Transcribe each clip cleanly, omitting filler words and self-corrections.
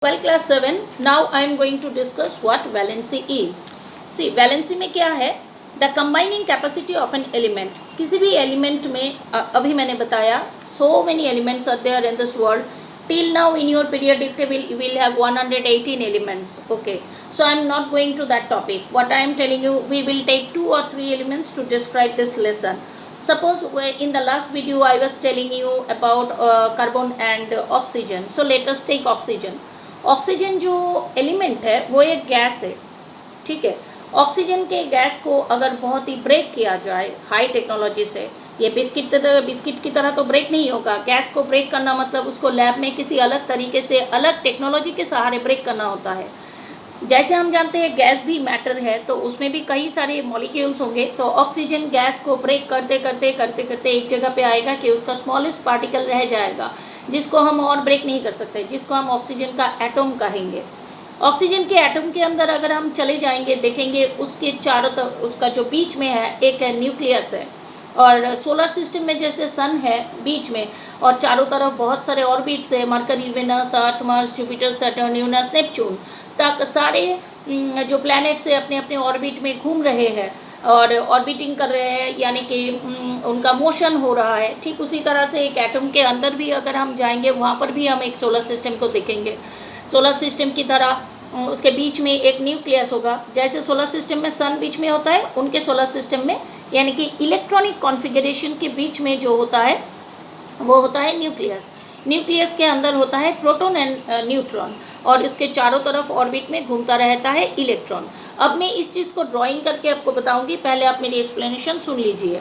Well, class 7. Now I am going to discuss what valency is. See, valency में क्या है? The combining capacity of an element. किसी भी element में अभी मैंने बताया so many elements are there in this world. Till now in your periodic table you will have 118 elements. Okay. So I am not going to that topic. What I am telling you, we will take 2 or 3 elements to describe this lesson. Suppose in the last video I was telling you about carbon and oxygen. So let us take oxygen. Oxygen जो element है वो एक gas है, ठीक है। Oxygen के gas को अगर बहुत ही ब्रेक किया जाए हाई टेक्नोलॉजी से, ये बिस्किट की तरह तो ब्रेक नहीं होगा। गैस को ब्रेक करना मतलब उसको लैब में किसी अलग तरीके से अलग टेक्नोलॉजी के सहारे ब्रेक करना होता है। जैसे हम जानते हैं गैस भी मैटर है, तो उसमें भी कई सारे मॉलिक्यूल्स होंगे। तो ऑक्सीजन गैस को ब्रेक करते करते करते करते एक जगह पे आएगा कि उसका स्मॉलेस्ट पार्टिकल रह जाएगा, जिसको हम और ब्रेक नहीं कर सकते, जिसको हम ऑक्सीजन का एटम कहेंगे। ऑक्सीजन के एटम के अंदर अगर हम चले जाएंगे, देखेंगे उसके चारों तरफ उसका जो बीच में है एक न्यूक्लियस है, और सोलर सिस्टम में जैसे सन है बीच में, और चारों तरफ बहुत सारे ऑर्बिट्स है, Mercury, Venus, Earth, Mars, Jupiter, Saturn, Uranus, Neptune तक सारे जो प्लैनेट्स है अपने अपने ऑर्बिट में घूम रहे हैं और ऑर्बिटिंग कर रहे हैं, यानी कि उनका मोशन हो रहा है। ठीक उसी तरह से एक एटम के अंदर भी अगर हम जाएंगे, वहाँ पर भी हम एक सोलर सिस्टम को देखेंगे। सोलर सिस्टम की तरह उसके बीच में एक न्यूक्लियस होगा। जैसे सोलर सिस्टम में सन बीच में होता है, उनके सोलर सिस्टम में यानी कि इलेक्ट्रॉनिक कॉन्फ़िगरेशन के बीच में जो होता है वो होता है न्यूक्लियस। न्यूक्लियस के अंदर होता है प्रोटॉन एंड न्यूट्रॉन, और इसके चारों तरफ ऑर्बिट में घूमता रहता है इलेक्ट्रॉन। अब मैं इस चीज़ को ड्राइंग करके आपको बताऊंगी, पहले आप मेरी एक्सप्लेनेशन सुन लीजिए।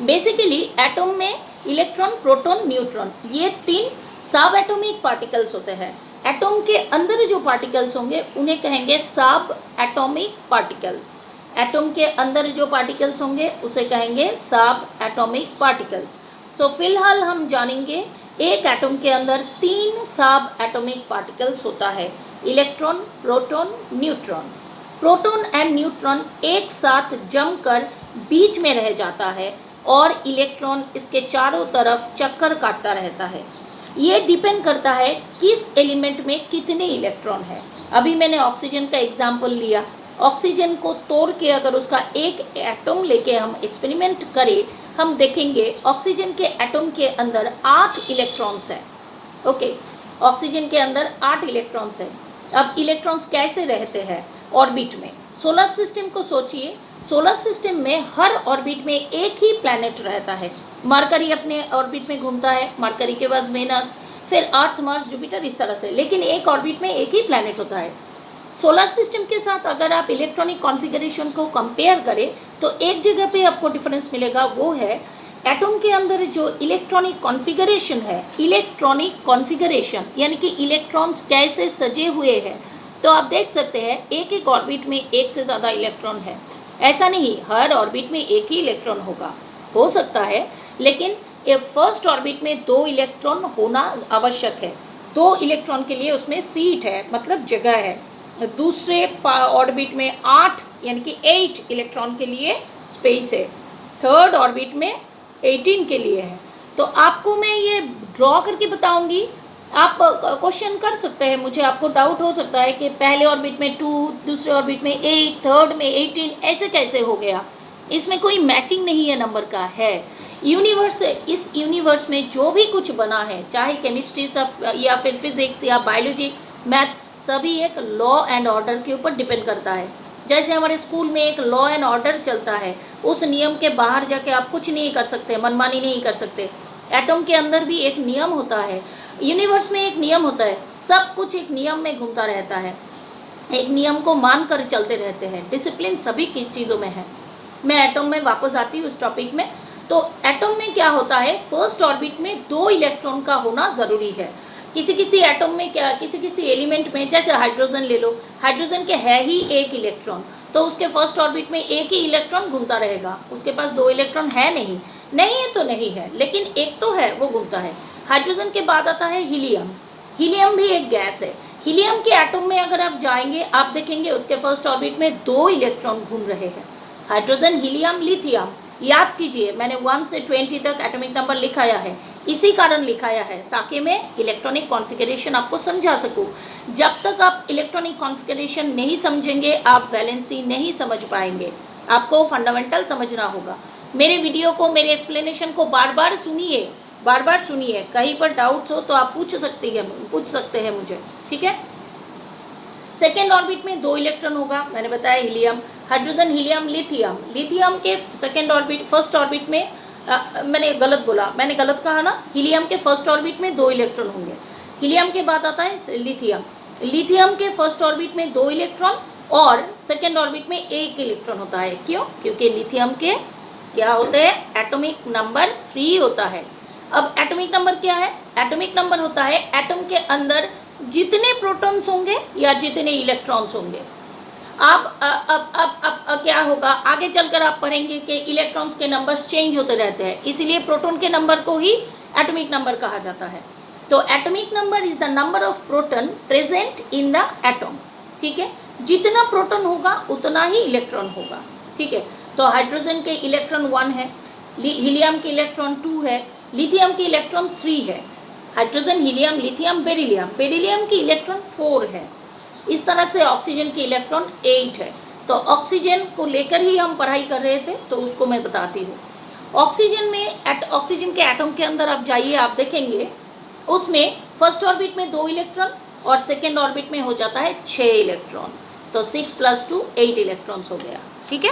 बेसिकली एटम में इलेक्ट्रॉन, प्रोटॉन, न्यूट्रॉन, ये 3 सब एटॉमिक पार्टिकल्स होते हैं। एटम के अंदर जो पार्टिकल्स होंगे उन्हें कहेंगे सब एटॉमिक पार्टिकल्स। एटम के अंदर जो पार्टिकल्स होंगे उसे कहेंगे सब एटॉमिक पार्टिकल्स। सो फिलहाल हम जानेंगे एक एटम के अंदर 3 सब एटॉमिक पार्टिकल्स होता है, electron, proton, neutron. Proton and neutron एक साथ जमकर बीच में रह जाता है और इलेक्ट्रॉन इसके चारों तरफ चक्कर काटता रहता है। ये डिपेंड करता है किस एलिमेंट में कितने इलेक्ट्रॉन है। अभी मैंने ऑक्सीजन का एग्जाम्पल लिया। ऑक्सीजन को तोड़ के अगर उसका एक एटम लेके हम एक्सपेरिमेंट करें, हम देखेंगे ऑक्सीजन के एटम के अंदर 8 इलेक्ट्रॉन्स हैं। ओके, ऑक्सीजन के अंदर 8 इलेक्ट्रॉन्स हैं। अब इलेक्ट्रॉन्स कैसे रहते हैं ऑर्बिट में? सोलर सिस्टम को सोचिए। सोलर सिस्टम में हर ऑर्बिट में एक ही प्लैनेट रहता है। मरकरी अपने ऑर्बिट में घूमता है, मरकरी के बाद वेनस, फिर अर्थ, मार्स, जुपिटर, इस तरह से, लेकिन एक ऑर्बिट में एक ही प्लैनेट होता है। सोलर सिस्टम के साथ अगर आप इलेक्ट्रॉनिक कॉन्फ़िगरेशन को कंपेयर करें तो एक जगह पे आपको डिफरेंस मिलेगा, वो है एटम के अंदर जो इलेक्ट्रॉनिक कॉन्फ़िगरेशन है। इलेक्ट्रॉनिक कॉन्फ़िगरेशन यानी कि इलेक्ट्रॉन्स कैसे सजे हुए हैं। तो आप देख सकते हैं एक एक ऑर्बिट में एक से ज़्यादा इलेक्ट्रॉन है। ऐसा नहीं हर ऑर्बिट में एक ही इलेक्ट्रॉन होगा, हो सकता है, लेकिन एक फर्स्ट ऑर्बिट में 2 इलेक्ट्रॉन होना आवश्यक है। 2 इलेक्ट्रॉन के लिए उसमें सीट है, मतलब जगह है। दूसरे ऑर्बिट में 8 यानी कि 8 इलेक्ट्रॉन के लिए स्पेस है। थर्ड ऑर्बिट में 18 के लिए है। तो आपको मैं ये ड्रॉ करके बताऊंगी। आप क्वेश्चन कर सकते हैं, मुझे आपको डाउट हो सकता है कि पहले ऑर्बिट में 2, दूसरे ऑर्बिट में 8, थर्ड में 18, ऐसे कैसे हो गया? इसमें कोई मैचिंग नहीं है नंबर का, है यूनिवर्स। इस यूनिवर्स में जो भी कुछ बना है, चाहे केमिस्ट्री सब या फिर फिजिक्स या बायोलॉजी, मैथ, सभी एक लॉ एंड ऑर्डर के ऊपर डिपेंड करता है। जैसे हमारे स्कूल में एक लॉ एंड ऑर्डर चलता है, उस नियम के बाहर जाके आप कुछ नहीं कर सकते, मनमानी नहीं कर सकते। एटम के अंदर भी एक नियम होता है, यूनिवर्स में एक नियम होता है, सब कुछ एक नियम में घूमता रहता है, एक नियम को मान कर चलते रहते हैं। डिसिप्लिन सभी की चीज़ों में है। मैं एटम में वापस आती हूँ इस टॉपिक में। तो एटम में क्या होता है, फर्स्ट ऑर्बिट में 2 इलेक्ट्रॉन का होना ज़रूरी है। किसी किसी एटम में क्या, किसी किसी एलिमेंट में, जैसे हाइड्रोजन ले लो, हाइड्रोजन के है ही 1 इलेक्ट्रॉन, तो उसके फर्स्ट ऑर्बिट में एक ही इलेक्ट्रॉन घूमता रहेगा, उसके पास 2 इलेक्ट्रॉन है नहीं। नहीं है तो नहीं है, लेकिन एक तो है, वो घूमता है। हाइड्रोजन के बाद आता है हीलियम। हीलियम भी एक गैस है। हीलियम के एटम में अगर आप जाएंगे, आप देखेंगे उसके फर्स्ट ऑर्बिट में 2 इलेक्ट्रॉन घूम रहे हैं। हाइड्रोजन, हीलियम, लिथियम, याद कीजिए मैंने 1 से 20 तक एटॉमिक नंबर लिखाया है। इसी कारण लिखाया है ताकि मैं इलेक्ट्रॉनिक कॉन्फ़िगरेशन आपको समझा सकूं। जब तक आप इलेक्ट्रॉनिक कॉन्फ़िगरेशन नहीं समझेंगे आप वैलेंसी नहीं समझ पाएंगे। आपको फंडामेंटल समझना होगा। मेरे वीडियो को, मेरे एक्सप्लेनेशन को बार बार सुनिए। कहीं पर डाउट्स हो तो आप पूछ सकते हैं मुझे, ठीक है। सेकेंड ऑर्बिट में 2 इलेक्ट्रॉन होगा, मैंने बताया helium, hydrogen, helium, lithium. Lithium के फर्स्ट ऑर्बिट में मैंने गलत कहा ना। हीलियम के फर्स्ट ऑर्बिट में 2 इलेक्ट्रॉन होंगे। हीलियम के बाद आता है लिथियम। लिथियम के फर्स्ट ऑर्बिट में 2 इलेक्ट्रॉन और सेकेंड ऑर्बिट में 1 इलेक्ट्रॉन होता है। क्यों? क्योंकि लिथियम के क्या होते हैं? एटॉमिक नंबर 3 होता है। अब एटॉमिक नंबर क्या है? एटॉमिक नंबर होता है एटम के अंदर जितने प्रोटॉन्स होंगे या जितने इलेक्ट्रॉन्स होंगे। अब क्या होगा, आगे चलकर आप पढ़ेंगे कि इलेक्ट्रॉन्स के नंबर्स चेंज होते रहते हैं, इसीलिए प्रोटॉन के नंबर को ही एटॉमिक नंबर कहा जाता है। तो atomic number is the number of proton present in the atom, ठीक है। जितना प्रोटॉन होगा उतना ही इलेक्ट्रॉन होगा, ठीक है। तो हाइड्रोजन के इलेक्ट्रॉन 1 है, हीलियम के इलेक्ट्रॉन 2 है, लिथियम के इलेक्ट्रॉन 3 है। हाइड्रोजन, हीलियम, लिथियम, बेरिलियम की इलेक्ट्रॉन 4 है। इस तरह से ऑक्सीजन के इलेक्ट्रॉन 8 है। तो ऑक्सीजन को लेकर ही हम पढ़ाई कर रहे थे, तो उसको मैं बताती हूँ। ऑक्सीजन के एटम के अंदर आप जाइए, आप देखेंगे उसमें फर्स्ट ऑर्बिट में 2 इलेक्ट्रॉन और सेकेंड ऑर्बिट में हो जाता है 6 इलेक्ट्रॉन। तो 6 + 2 8 इलेक्ट्रॉन्स हो गया, ठीक है।